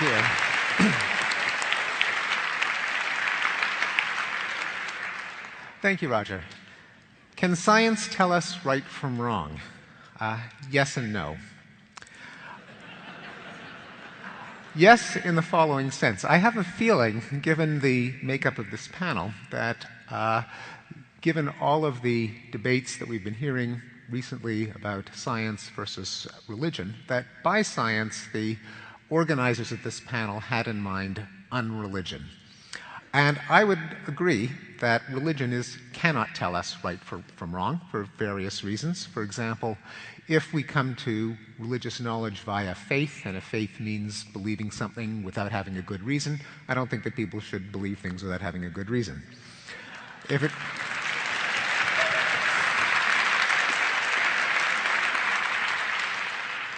Thank you. Thank you, Roger. Can science tell us right from wrong? Yes and no. Yes, in the following sense. I have a feeling, given the makeup of this panel, that given all of the debates that we've been hearing recently about science versus religion, that by science, the organizers of this panel had in mind unreligion. And I would agree that religion cannot tell us right from wrong for various reasons. For example, if we come to religious knowledge via faith, and if faith means believing something without having a good reason, I don't think that people should believe things without having a good reason.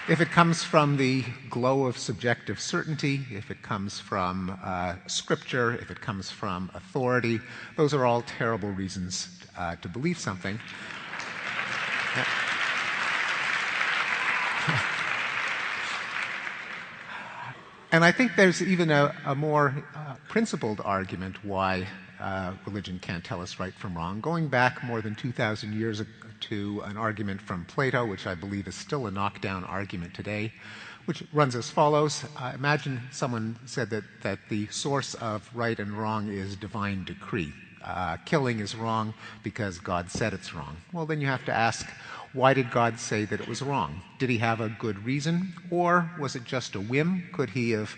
If it comes from the glow of subjective certainty, if it comes from scripture, if it comes from authority, those are all terrible reasons to believe something. And I think there's even a more principled argument why religion can't tell us right from wrong, going back more than 2,000 years to an argument from Plato, which I believe is still a knockdown argument today, which runs as follows. Imagine someone said that the source of right and wrong is divine decree. Killing is wrong because God said it's wrong. Well, then you have to ask, why did God say that it was wrong? Did he have a good reason, or was it just a whim? Could he have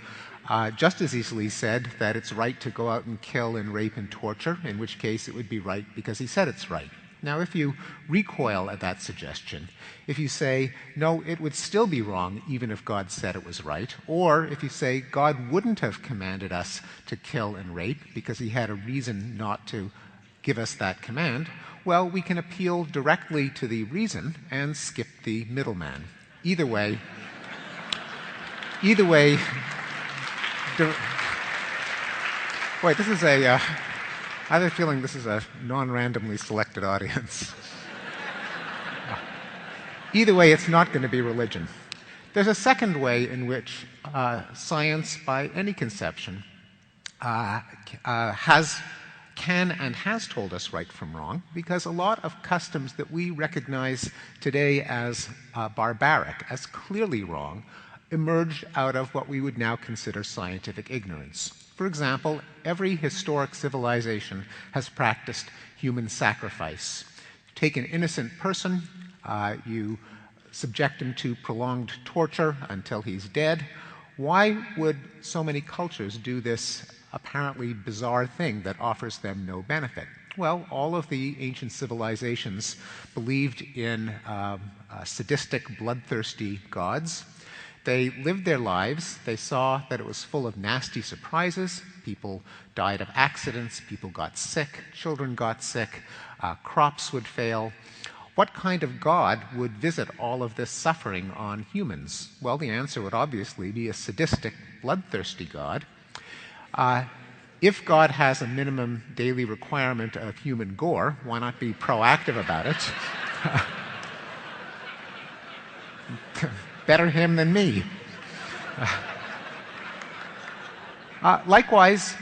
just as easily said that it's right to go out and kill and rape and torture, in which case it would be right because he said it's right? Now, if you recoil at that suggestion, if you say, no, it would still be wrong even if God said it was right, or if you say God wouldn't have commanded us to kill and rape because he had a reason not to give us that command, well, we can appeal directly to the reason and skip the middleman. Either way, wait, this is I have a feeling this is a non-randomly selected audience. Either way, it's not going to be religion. There's a second way in which science, by any conception, can and has told us right from wrong, because a lot of customs that we recognize today as barbaric, as clearly wrong, emerged out of what we would now consider scientific ignorance. For example, every historic civilization has practiced human sacrifice. Take an innocent person, you subject him to prolonged torture until he's dead. Why would so many cultures do this apparently bizarre thing that offers them no benefit? Well, all of the ancient civilizations believed in sadistic, bloodthirsty gods. They lived their lives. They saw that it was full of nasty surprises. People died of accidents. People got sick. Children got sick. Crops would fail. What kind of God would visit all of this suffering on humans? Well, the answer would obviously be a sadistic, bloodthirsty God. If God has a minimum daily requirement of human gore, why not be proactive about it? Better him than me. Likewise,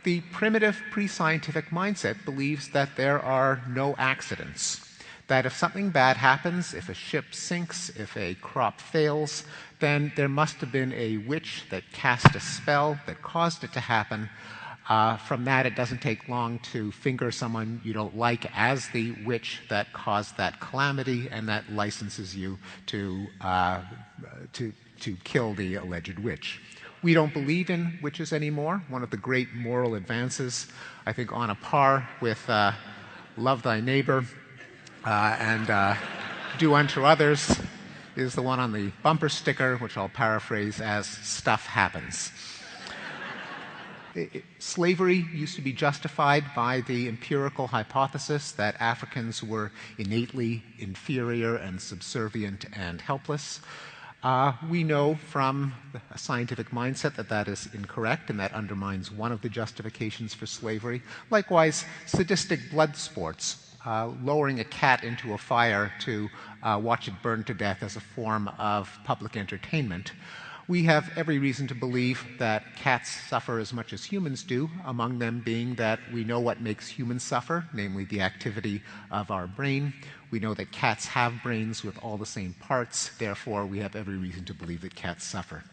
the primitive pre-scientific mindset believes that there are no accidents. That if something bad happens, if a ship sinks, if a crop fails, then there must have been a witch that cast a spell that caused it to happen. From that, it doesn't take long to finger someone you don't like as the witch that caused that calamity, and that licenses you to kill the alleged witch. We don't believe in witches anymore. One of the great moral advances, I think on a par with love thy neighbor and do unto others, is the one on the bumper sticker, which I'll paraphrase as stuff happens. Slavery used to be justified by the empirical hypothesis that Africans were innately inferior and subservient and helpless. We know from a scientific mindset that that is incorrect, and that undermines one of the justifications for slavery. Likewise, sadistic blood sports, lowering a cat into a fire to watch it burn to death as a form of public entertainment. We have every reason to believe that cats suffer as much as humans do, among them being that we know what makes humans suffer, namely the activity of our brain. We know that cats have brains with all the same parts, therefore we have every reason to believe that cats suffer.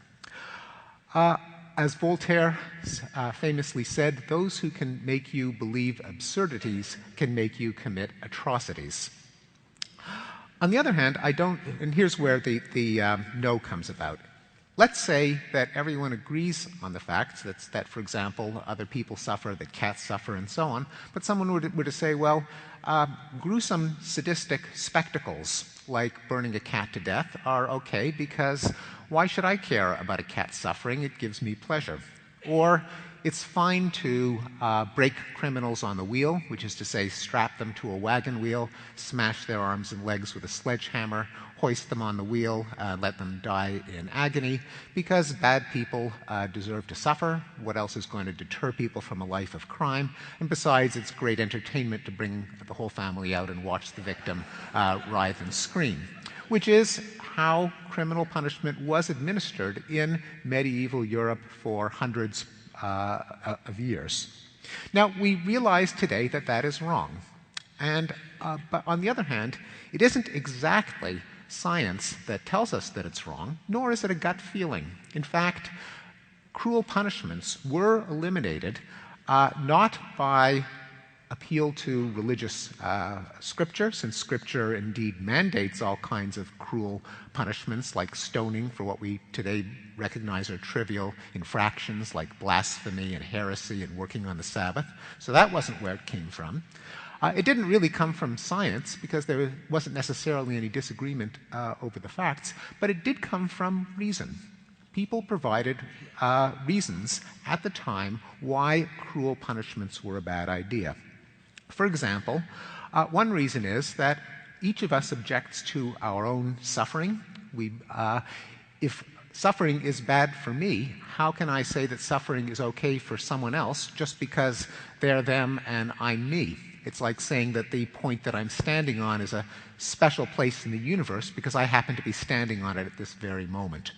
As Voltaire famously said, those who can make you believe absurdities can make you commit atrocities. On the other hand, I don't, and here's where the no comes about. Let's say that everyone agrees on the facts, that, for example, other people suffer, that cats suffer, and so on, but someone were to say, well, gruesome sadistic spectacles like burning a cat to death are okay because why should I care about a cat suffering? It gives me pleasure. Or it's fine to break criminals on the wheel, which is to say strap them to a wagon wheel, smash their arms and legs with a sledgehammer, hoist them on the wheel, let them die in agony, because bad people deserve to suffer. What else is going to deter people from a life of crime? And besides, it's great entertainment to bring the whole family out and watch the victim writhe and scream, which is how criminal punishment was administered in medieval Europe for hundreds of years. Now, we realize today that that is wrong. And, but on the other hand, it isn't exactly science that tells us that it's wrong, nor is it a gut feeling. In fact, cruel punishments were eliminated not by appeal to religious scripture, since scripture indeed mandates all kinds of cruel punishments like stoning for what we today recognize are trivial infractions like blasphemy and heresy and working on the Sabbath. So that wasn't where it came from. It didn't really come from science because there wasn't necessarily any disagreement over the facts, but it did come from reason. People provided reasons at the time why cruel punishments were a bad idea. For example, one reason is that each of us objects to our own suffering. If suffering is bad for me, how can I say that suffering is okay for someone else just because they're them and I'm me? It's like saying that the point that I'm standing on is a special place in the universe because I happen to be standing on it at this very moment.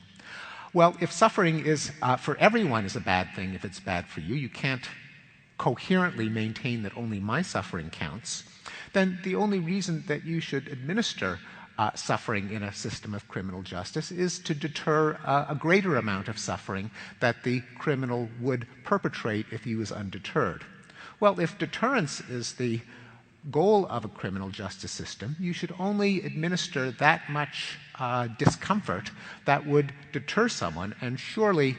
Well, if suffering is for everyone is a bad thing, if it's bad for you, you can't coherently maintain that only my suffering counts, then the only reason that you should administer suffering in a system of criminal justice is to deter a greater amount of suffering that the criminal would perpetrate if he was undeterred. Well, if deterrence is the goal of a criminal justice system, you should only administer that much discomfort that would deter someone, and surely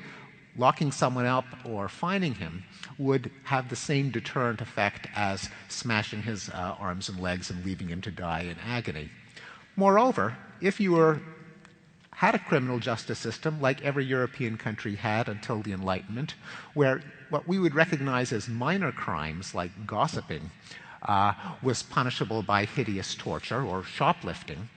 locking someone up or fining him would have the same deterrent effect as smashing his arms and legs and leaving him to die in agony. Moreover, if you had a criminal justice system like every European country had until the Enlightenment, where what we would recognize as minor crimes like gossiping was punishable by hideous torture or shoplifting,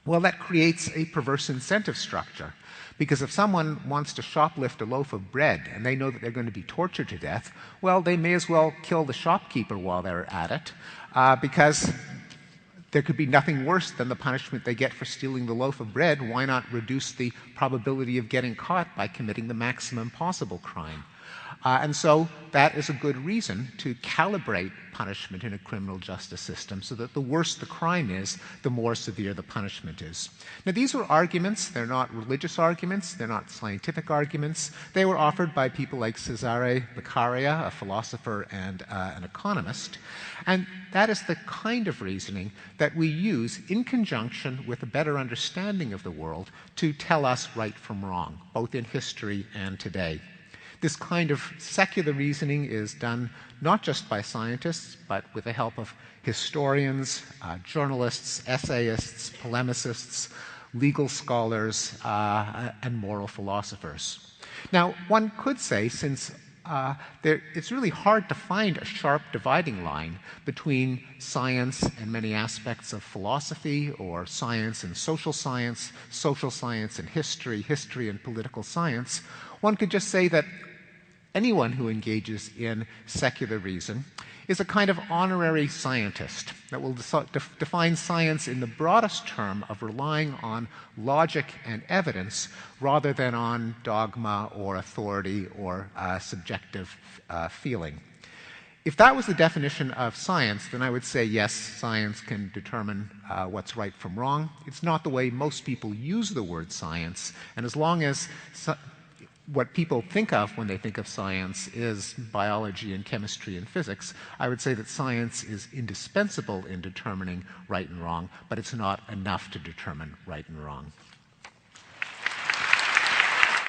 well, that creates a perverse incentive structure. Because if someone wants to shoplift a loaf of bread and they know that they're going to be tortured to death, well, they may as well kill the shopkeeper while they're at it, because there could be nothing worse than the punishment they get for stealing the loaf of bread. Why not reduce the probability of getting caught by committing the maximum possible crime? And so that is a good reason to calibrate punishment in a criminal justice system so that the worse the crime is, the more severe the punishment is. Now, these were arguments. They're not religious arguments. They're not scientific arguments. They were offered by people like Cesare Beccaria, a philosopher and an economist. And that is the kind of reasoning that we use in conjunction with a better understanding of the world to tell us right from wrong, both in history and today. This kind of secular reasoning is done not just by scientists, but with the help of historians, journalists, essayists, polemicists, legal scholars, and moral philosophers. Now, one could say, since it's really hard to find a sharp dividing line between science and many aspects of philosophy, or science and social science and history, history and political science, one could just say that anyone who engages in secular reason is a kind of honorary scientist that will define science in the broadest term of relying on logic and evidence rather than on dogma or authority or subjective feeling. If that was the definition of science, then I would say, yes, science can determine what's right from wrong. It's not the way most people use the word science, and as long as what people think of when they think of science is biology and chemistry and physics, I would say that science is indispensable in determining right and wrong, but it's not enough to determine right and wrong.